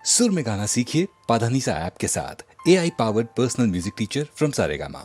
सुर में गाना सीखिए पाधानीसा ऐप के साथ। AI powered personal music teacher from Saregama.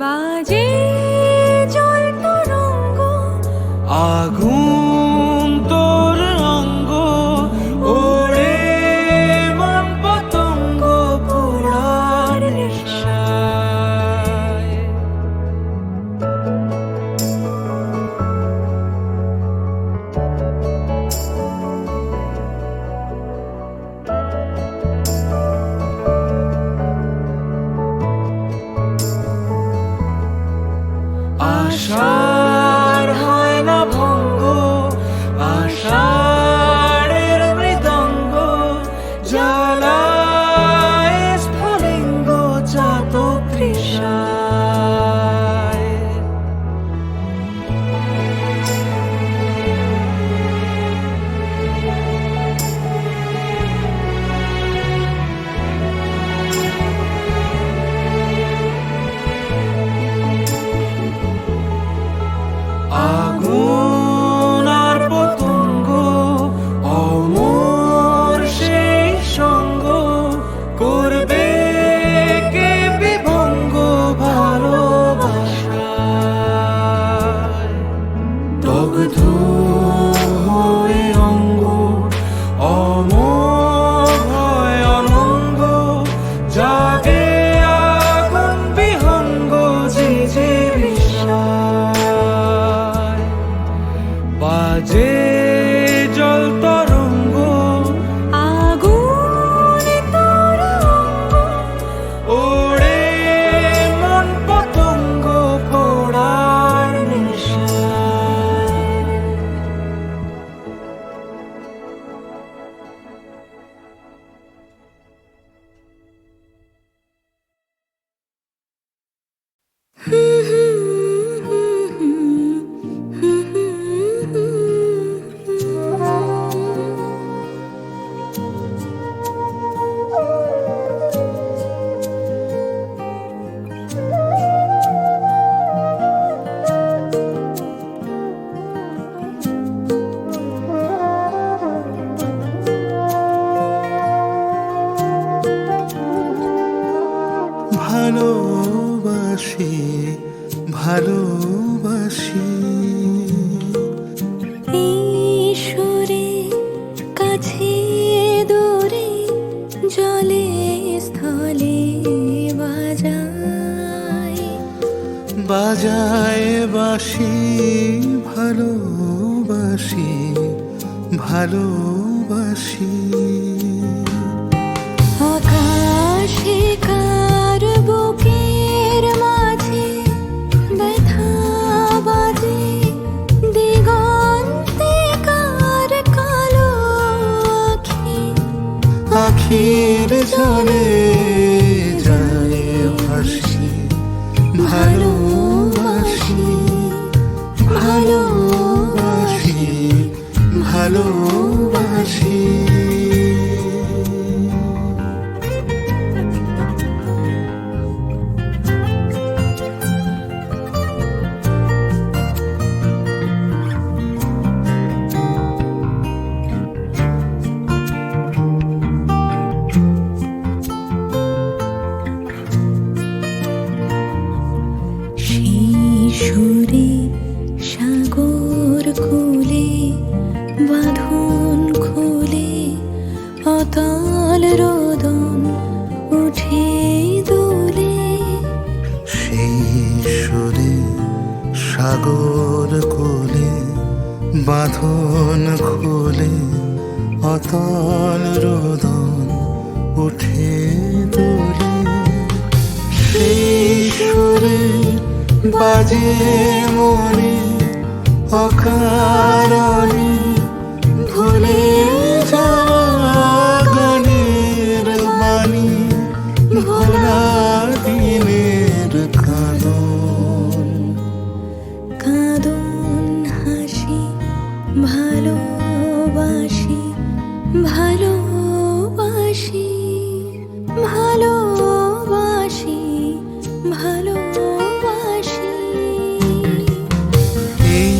বাজে জল তরঙ্গ আগুন তোর অঙ্গ ওড়ে মন পতঙ্গ পোড়ার নেশায়। আশার হয় না ভঙ্গ, আষাঢ়ের মৃদঙ্গ জ্বালায় স্ফুলিঙ্গ চাতক তৃষায়। ভালোবাসি ভালোবাসি ঈশ্বরে কাছে দূরে জলে স্থলে বাজায় বাজায় বাসি ভালোবাসি ভালোবাসি আকাশে কার বুকের মাঝে ব্যথা বাজে দিগন্তে কার কালো আখি আখির জলে যায় ভাসি ভালোবাসি ভালোবাসি ভালোবাসি শিশুরে সাগর কুলে বাঁধন খুলে অতল রোদন উঠে দোলে সেই সুরে সাগর কোলে বাঁধন খোলে অতল রোদন উঠে দোলে সেই সুরে বাজে মনে অকারণে ভুলে যাওয়া গানের বাণী ভোলা দিনের কাঁদন কাঁদন হাসি ভালোবাসি ভালোবাসি ভালোবাসি ভালোবাসি এই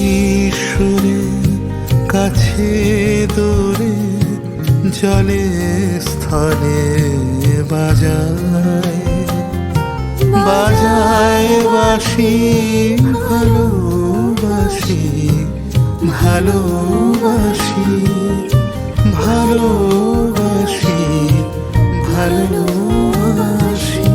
সুরে কাছে দূরে জলে স্থলে বাজায় বাজায় বাসি ভালোবাসি ভালোবাসি ভালোবাসি ভালোবাসি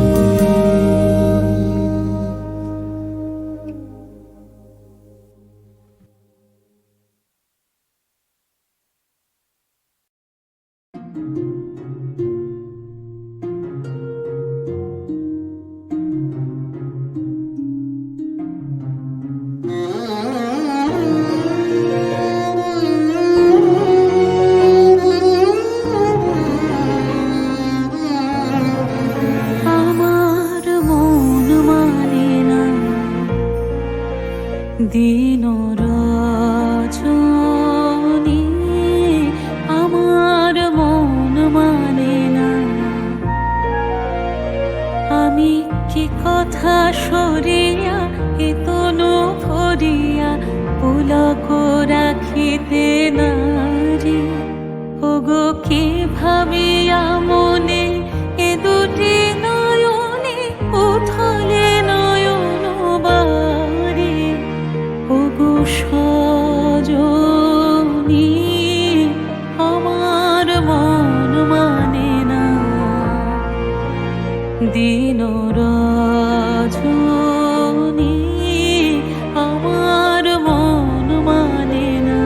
আমার মন মানে না দিন রজনী আমার মন মানে না আমি কি কথা সরিয়া এতনু ভরিয়া পুলক রাখিতে নারী ওগো কি ভাবিয়া মনে এ দুটি নয়নে উথলে নয়ন বাড়ি ওগো সজনী আমার মন মানে না দিন রজনী আমার মন মানে না। 「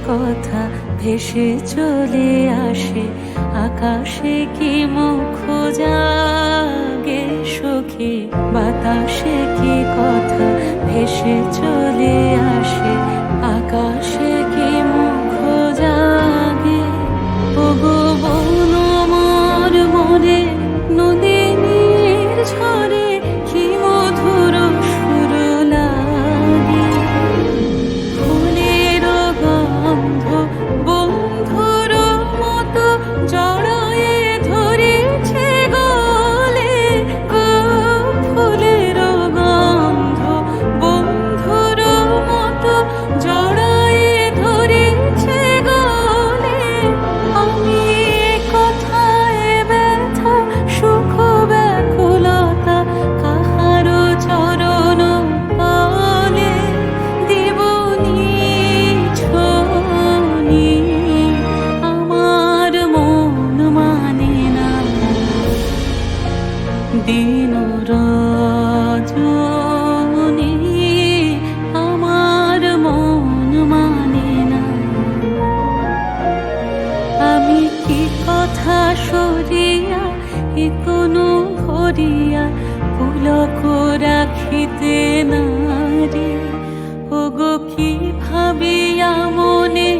কথা ভেসে চলে আসে, আকাশে কি মুখ জাগে সখী, বাতাসে কি কথা ভেসে চলে আসে, আকাশে কি মুখ জাগে। ওগো বন আমার মনে নদীর ঝরে কি মধুর সুর লাগে, ফুলের গন্ধ বন্ধুর মতো জড়ায়ে ধরেছে গলে গো, ফুলের গন্ধ বন্ধুর মতো জড়ায়ে ধরেছে গলে। আমি কোথায় ব্যথা সুখ ব্যাকুলতা কাহারো চরণ তলে দেবনি ছনি, আমার মন মানে না দিন রজনী, আমার মন মানে না। আমি কি কথা সরিয়া এ কোনো ঘরিয়া পুলক রাখিতে নারে, ওগো কি ভাবিয়া মনে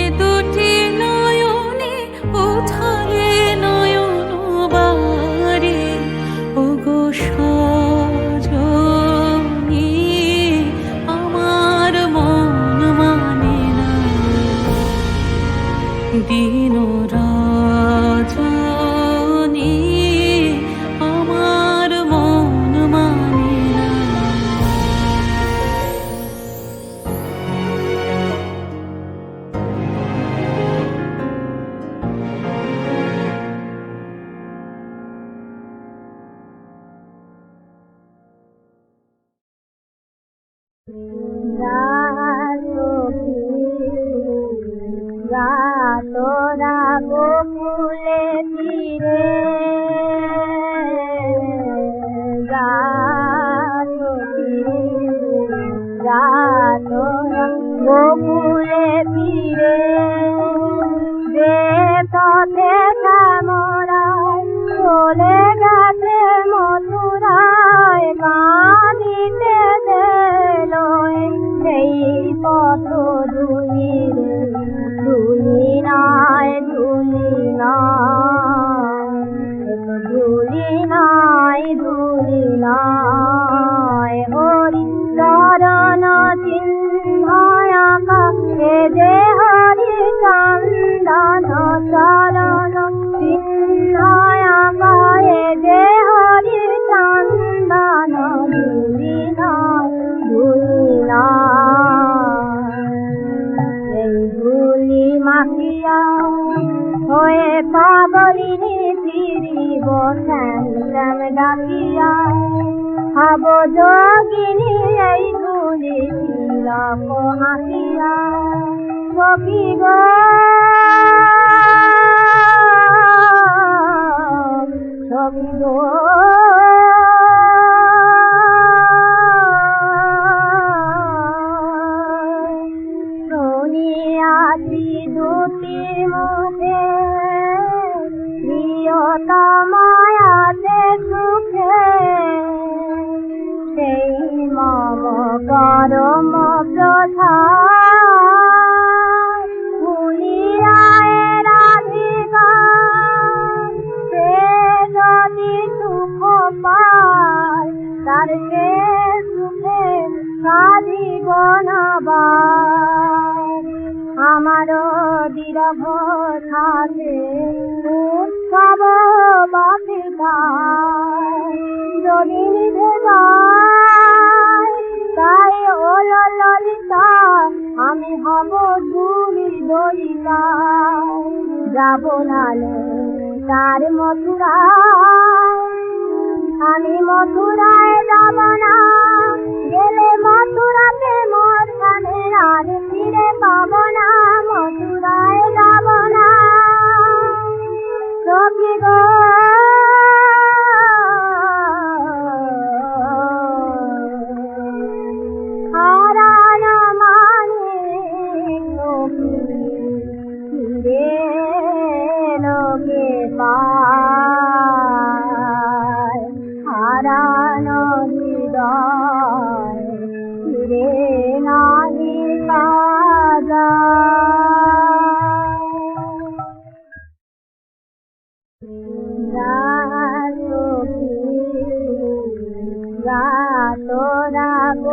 এ দুটি নয়নে উথালে নয়ন বারে, ওগো সজনী, আমার মন মানে না দিন রজনী, আমার মন মানে না। তোরা গোকুলে ফিরে তোরা গোকুলে ফিরে, যে পথে শ্যামরায় চলে গেছে মথুরায়, কাঁদিতে দিল সেই পথ ধুলি রে, ধুলি নাই ধুলি নাই, ধুলি নাই ধুলি নাই, হরি চরণ চিহ্ন আঁকা এ যে হরি চন্দন চরণ চিহ্ন আঁকা এ যে হরি চন্দন, ধুলি নাই ধুলি নাই, এই ধুলি মাখিয়া হয়ে পাগলিনী ফিরিব শ্যাম শ্যাম ডাকিয়া, হব যোগিনী এই ধুলি তিলক হাসিয়া, সখী গো সখী গো শুনিয়াছি দুটি মুখে প্রিয়তমায়াতে সুখে, সেই মম পরম প্রধান ভুলিয়ায় রাধিকা, সে যদি সুখ পায় তার সে সুখে সাধিব না বার, আমারও বিরহ থাকে উৎসব বাপিতা, যদি নিভে যায় তাই ওল ললিতা, আমি হব ধুলি দলিতা, যাব নালে তার মথুরায়, আমি মথুরায় যাব না, গেলে মথুরাতে মোর খানে আর ফিরে পাব না, মথুরায় যাব না সখী গো হারানো মানে সখী।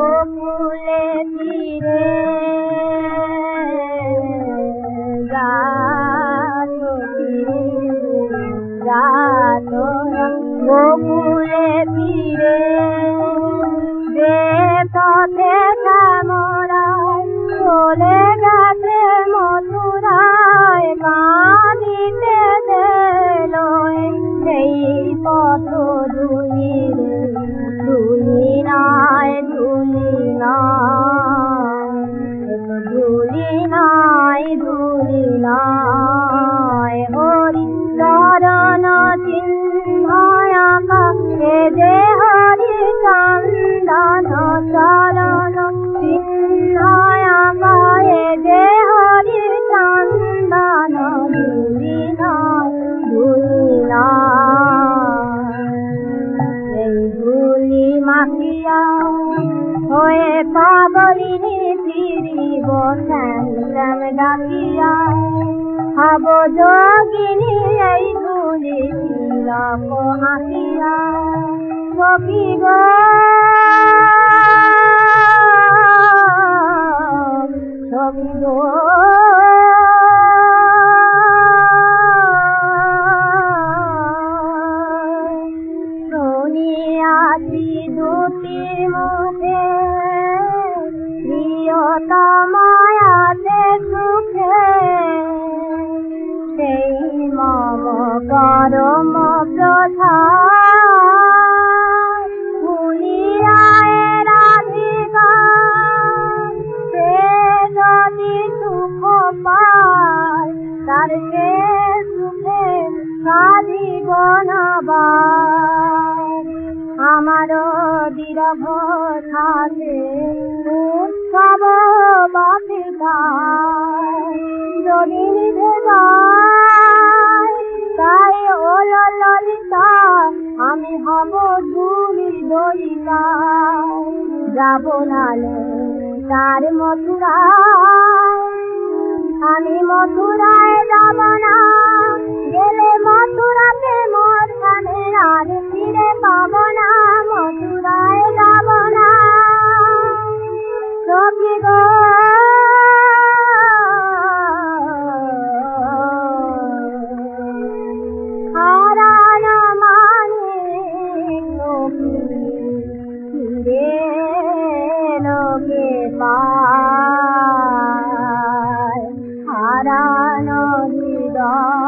গোকুলে ফিরে যাত গোকুলে ফিরে যে পথে শ্যামরায় চলে গেছে মথুরায় কাঁদিতে দিলয় সেই পথ ধুলি রে ধুলি নাই ধুলি নাই হরি চরণ চিহ্ন আঁকা এ যে হরি চন্দন চরণ চিহ্ন আঁকা এ যে হরি চন্দন ধুলি নাই এই ধুলি মাখিয়া হয়ে পাগলিনী ফিরিব শ্যাম শ্যাম ডাকিয়া হব যোগিনী এই ধুলি তিলক হাসিয়া সখী গো সখী গো শুনিয়াছি দুটি মুখে প্রিয়তমায়াতে সুখে সেই মম পরম প্রধান ভুলিয়ায় রাধিকা সে যদি সুখ পায় তার সে সুখে সাধিব না আমার বিরহ থাকে উৎসব বাপিতা যদি নিভে যায় তাই ওলো ললিতা আমি হব ধুলি দলিতা যাব নালে তার মথুরায় আমি মথুরায় যাব না গেলে মথুরাতে মোর কানে আর ফিরে পাব না মথুরায় যাব না সখী গো হারান মানে ফিরে লোকে পায় হারান হৃদয়